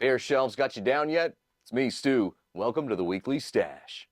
Bare shelves got you down yet? It's me, Stu. Welcome to the Weekly Stash.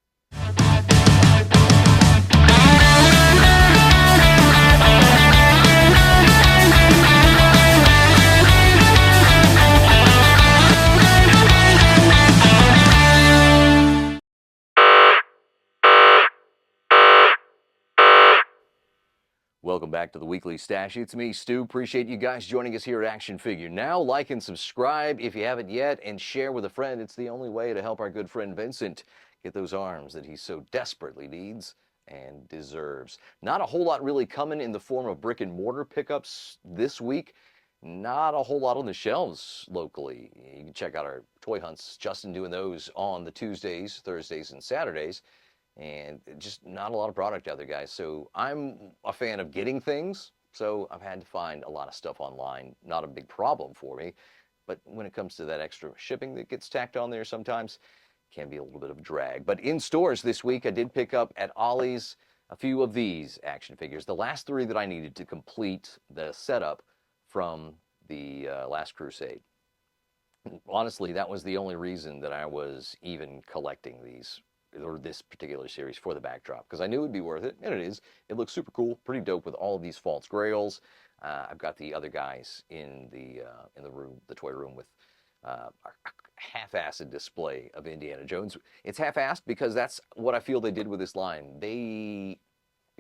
Welcome back to the Weekly Stash. It's me, Stu. Appreciate you guys joining us here at Action Figure Now. Like and subscribe if you haven't yet, and share with a friend. It's the only way to help our good friend Vincent get those arms that he so desperately needs and deserves. Not a whole lot really coming in the form of brick and mortar pickups this week. Not a whole lot on the shelves locally. You can check out our toy hunts. Justin doing those on the Tuesdays, Thursdays, and Saturdays. And just not a lot of product out there, guys. So I'm a fan of getting things, so I've had to find a lot of stuff online. Not a big problem for me, but when it comes to that extra shipping that gets tacked on there sometimes, can be a little bit of a drag. But in stores this week, I did pick up at Ollie's a few of these action figures. The last three that I needed to complete the setup from the Last Crusade. Honestly, that was the only reason that I was even collecting these, or this particular series, for the backdrop, because I knew it'd be worth it, and it is. It looks super cool, pretty dope with all of these false grails. I've got the other guys in the room, the toy room, with a half-assed display of Indiana Jones. It's half-assed because that's what I feel they did with this line. You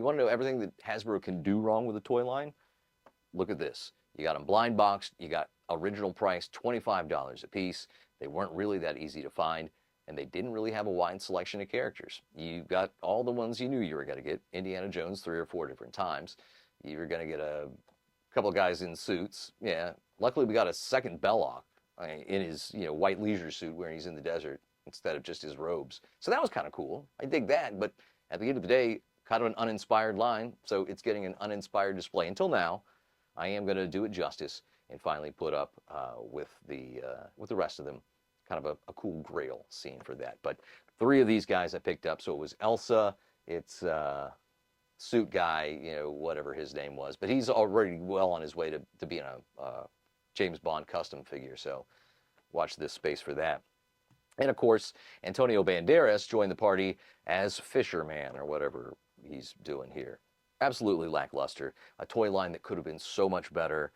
want to know everything that Hasbro can do wrong with a toy line? Look at this. You got them blind boxed. You got original price, $25 a piece. They weren't really that easy to find, and they didn't really have a wide selection of characters. You got all the ones you knew you were going to get. Indiana Jones 3 or 4 different times. You were going to get a couple of guys in suits. Yeah, luckily we got a second Belloc in his white leisure suit where he's in the desert instead of just his robes. So that was kind of cool. I dig that, but at the end of the day, kind of an uninspired line, so it's getting an uninspired display. Until now, I am going to do it justice and finally put up with the rest of them kind of a cool grail scene for that. But 3 of these guys I picked up. So it was Elsa, it's suit guy, whatever his name was, but he's already well on his way to being a James Bond custom figure. So watch this space for that. And of course, Antonio Banderas joined the party as Fisherman, or whatever he's doing here. Absolutely lackluster. A toy line that could have been so much better.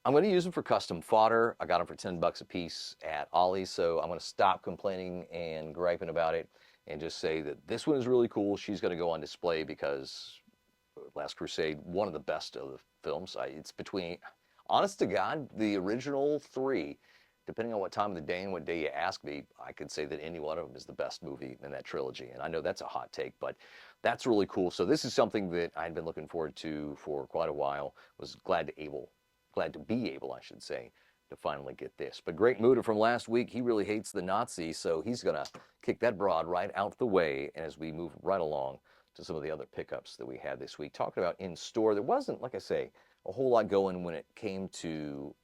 I'm going to use them for custom fodder. I got them for $10 a piece at Ollie's, so I'm going to stop complaining and griping about it and just say that this one is really cool. She's going to go on display because Last Crusade, one of the best of the films. It's between, honest to God, the original 3, depending on what time of the day and what day you ask me, I could say that any one of them is the best movie in that trilogy. And I know that's a hot take, but that's really cool. So this is something that I'd been looking forward to for quite a while. Was glad to be able, I should say, to finally get this. But Great Muta from last week, he really hates the Nazi, so he's going to kick that broad right out the way as we move right along to some of the other pickups that we had this week. Talking about in store, there wasn't, like I say, a whole lot going when it came to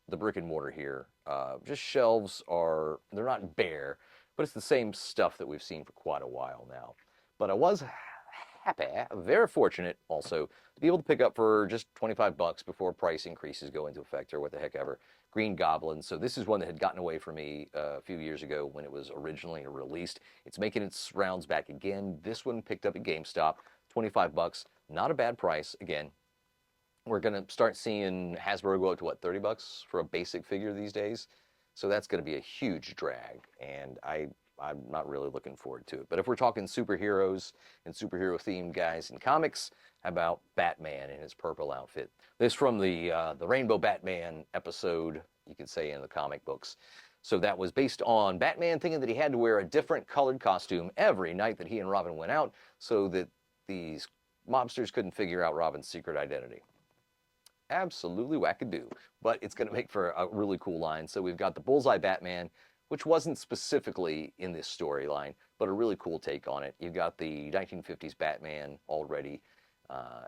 the brick and mortar here. Just shelves they're not bare, but it's the same stuff that we've seen for quite a while now. But I was happy, very fortunate also, to be able to pick up for just $25 before price increases go into effect, or what the heck ever, Green Goblin. So this is one that had gotten away from me a few years ago when it was originally released. It's making its rounds back again. This one picked up at GameStop, $25. Not a bad price. Again, we're going to start seeing Hasbro go up to, what, $30 for a basic figure these days? So that's going to be a huge drag, and I'm not really looking forward to it. But if we're talking superheroes and superhero-themed guys in comics, how about Batman in his purple outfit? This from the Rainbow Batman episode, you could say, in the comic books. So that was based on Batman thinking that he had to wear a different colored costume every night that he and Robin went out so that these mobsters couldn't figure out Robin's secret identity. Absolutely wackadoo, but it's going to make for a really cool line. So we've got the Bullseye Batman, which wasn't specifically in this storyline, but a really cool take on it. You've got the 1950s Batman already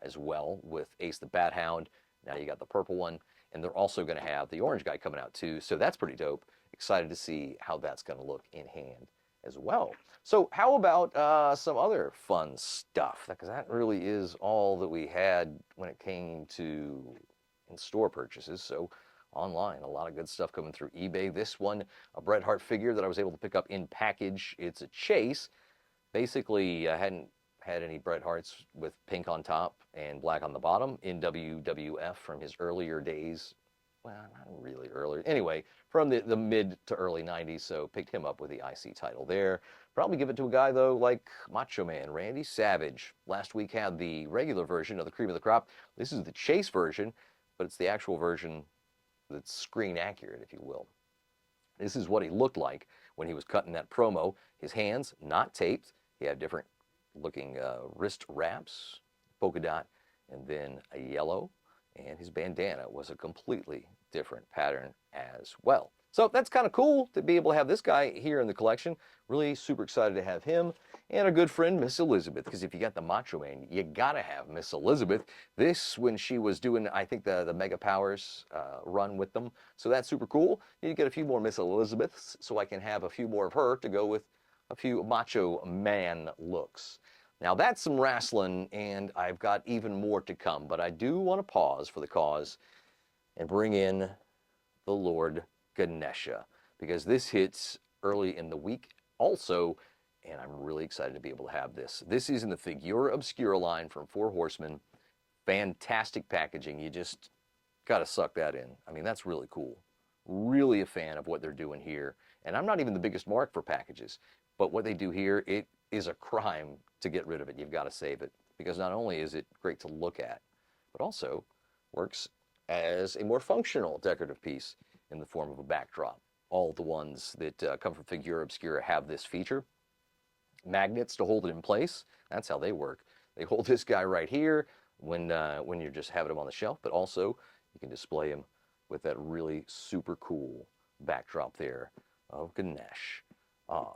as well, with Ace the Bat Hound. Now you got the purple one, and they're also going to have the orange guy coming out too, so that's pretty dope. Excited to see how that's going to look in hand as well. So how about some other fun stuff? Because that really is all that we had when it came to in-store purchases. So online. A lot of good stuff coming through eBay. This one, a Bret Hart figure that I was able to pick up in package. It's a chase. Basically, I hadn't had any Bret Harts with pink on top and black on the bottom in WWF from his earlier days. Well, not really earlier. Anyway, from the mid to early 90s, so picked him up with the IC title there. Probably give it to a guy, though, like Macho Man, Randy Savage. Last week had the regular version of the cream of the crop. This is the chase version, but it's the actual version that's screen accurate, if you will. This is what he looked like when he was cutting that promo. His hands not taped. He had different looking wrist wraps, polka dot, and then a yellow. And his bandana was a completely different pattern as well. So that's kind of cool to be able to have this guy here in the collection. Really super excited to have him and our good friend Miss Elizabeth, because if you got the Macho Man, you gotta have Miss Elizabeth. This when she was doing, I think, the Mega Powers run with them. So that's super cool. You get a few more Miss Elizabeths so I can have a few more of her to go with a few Macho Man looks. Now that's some wrestling, and I've got even more to come, but I do want to pause for the cause and bring in the Lord Ganesha, because this hits early in the week also, and I'm really excited to be able to have this. This is in the Figura Obscura line from Four Horsemen. Fantastic packaging. You just got to suck that in. I mean, that's really cool. Really a fan of what they're doing here. And I'm not even the biggest mark for packages, but what they do here, it is a crime to get rid of it. You've got to save it, because not only is it great to look at, but also works as a more functional decorative piece in the form of a backdrop. All the ones that come from Figura Obscura have this feature. Magnets to hold it in place. That's how they work. They hold this guy right here when you're just having him on the shelf, but also you can display him with that really super cool backdrop there of Ganesh.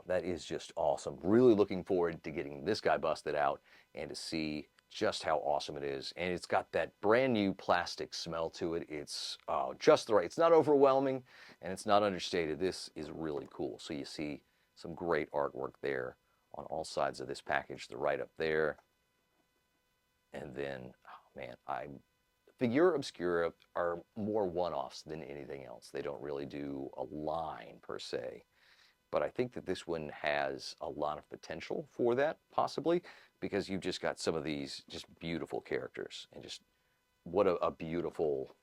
That is just awesome. Really looking forward to getting this guy busted out and to see just how awesome it is. And it's got that brand new plastic smell to it. It's just the right. It's not overwhelming and it's not understated. This is really cool. So you see some great artwork there on all sides of this package. The right up there. And then, oh man, Figura Obscura are more one-offs than anything else. They don't really do a line per se. But I think that this one has a lot of potential for that, possibly, because you've just got some of these just beautiful characters. And just what a beautiful,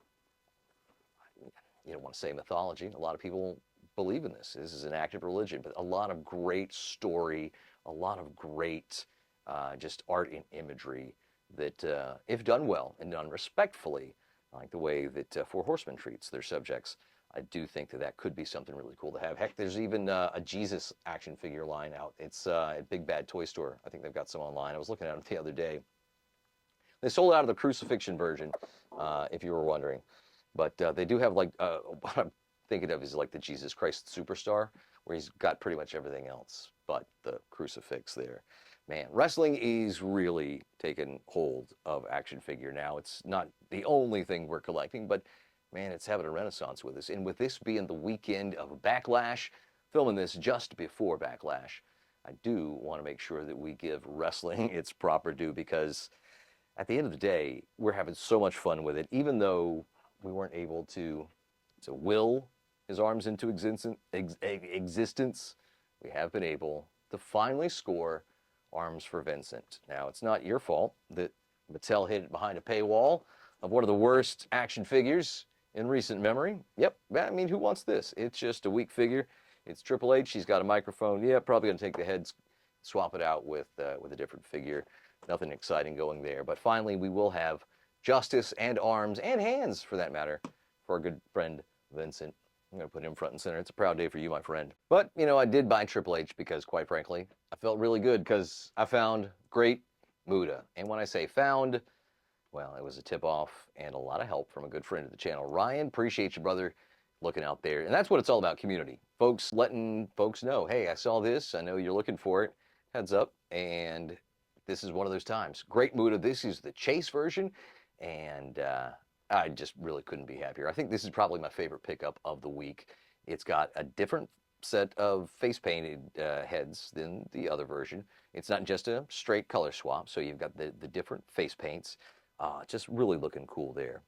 you don't want to say mythology. A lot of people believe in this. This is an active religion, but a lot of great story, a lot of great just art and imagery that, if done well and done respectfully, like the way that Four Horsemen treats their subjects, I do think that that could be something really cool to have. Heck, there's even a Jesus action figure line out. It's at Big Bad Toy Store. I think they've got some online. I was looking at them the other day. They sold out of the crucifixion version, if you were wondering. But they do have, like, what I'm thinking of is like the Jesus Christ Superstar, where he's got pretty much everything else but the crucifix there. Man, wrestling is really taking hold of action figure now. It's not the only thing we're collecting, but man, it's having a renaissance with us. And with this being the weekend of Backlash, filming this just before Backlash, I do want to make sure that we give wrestling its proper due, because at the end of the day, we're having so much fun with it. Even though we weren't able to will his arms into existence, we have been able to finally score arms for Vincent. Now, it's not your fault that Mattel hid it behind a paywall of one of the worst action figures in recent memory. Yep, I mean, who wants this? It's just a weak figure. It's Triple H. He's got a microphone. Yeah, probably going to take the head, swap it out with a different figure. Nothing exciting going there. But finally, we will have justice and arms and hands, for that matter, for our good friend Vincent. I'm going to put him front and center. It's a proud day for you, my friend. But, you know, I did buy Triple H because, quite frankly, I felt really good because I found great Muda. And when I say found, well, it was a tip-off and a lot of help from a good friend of the channel. Ryan, appreciate you, brother, looking out there. And that's what it's all about, community. Folks letting folks know, hey, I saw this. I know you're looking for it. Heads up. And this is one of those times. Great Muda. This is the Chase version. And I just really couldn't be happier. I think this is probably my favorite pickup of the week. It's got a different set of face-painted heads than the other version. It's not just a straight color swap, so you've got the different face paints. Just really looking cool there.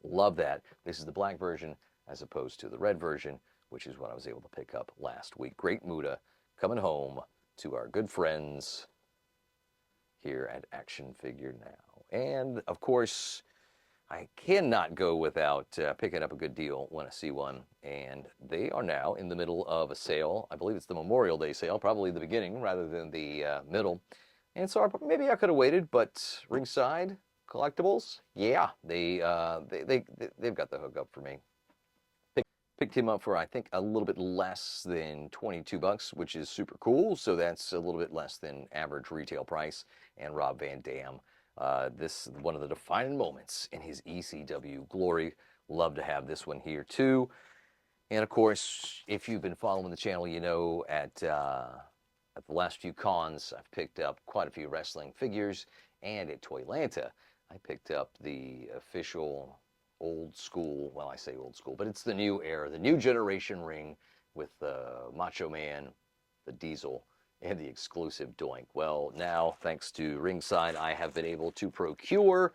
Love that. This is the black version as opposed to the red version, which is what I was able to pick up last week. Great Muda coming home to our good friends here at Action Figure Now. And of course, I cannot go without picking up a good deal when I see one. And they are now in the middle of a sale. I believe it's the Memorial Day sale, probably the beginning rather than the middle. And so maybe I could have waited, but Ringside Collectibles, yeah, they've got the hookup for me. Picked him up for, I think, a little bit less than 22 bucks, which is super cool. So that's a little bit less than average retail price. And Rob Van Dam, this is one of the defining moments in his ECW glory. Love to have this one here too. And of course, if you've been following the channel, you know at the last few cons, I've picked up quite a few wrestling figures. And at Toylanta, I picked up the official old school, well, I say old school, but it's the new era, the new generation ring with the Macho Man, the Diesel, and the exclusive Doink. Well, now, thanks to Ringside, I have been able to procure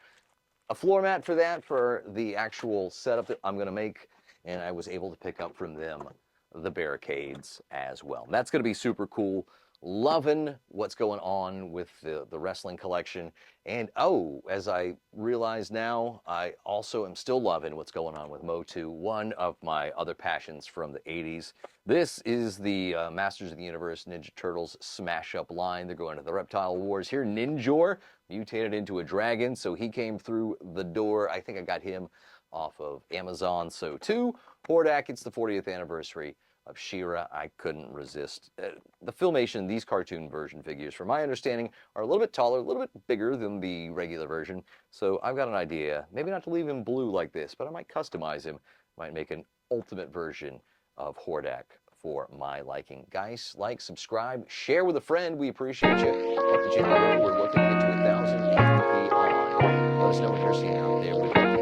a floor mat for that, for the actual setup that I'm going to make, and I was able to pick up from them the barricades as well. And that's going to be super cool. Loving what's going on with the wrestling collection. And oh, as I realize now, I also am still loving what's going on with Motu, one of my other passions from the 80s. This is the Masters of the Universe Ninja Turtles Smash Up line. They're going to the Reptile Wars here. Ninjor mutated into a dragon, so he came through the door. I think I got him off of Amazon. So too, Hordak, it's the 40th anniversary of She-Ra. I couldn't resist. The Filmation, these cartoon version figures, from my understanding, are a little bit taller, a little bit bigger than the regular version. So I've got an idea, maybe not to leave him blue like this, but I might customize him, might make an ultimate version of Hordak for my liking. Guys, like, subscribe, share with a friend. We appreciate you. Help the channel grow. We're looking to get to 1,000 and beyond. Let us know what you're seeing out there.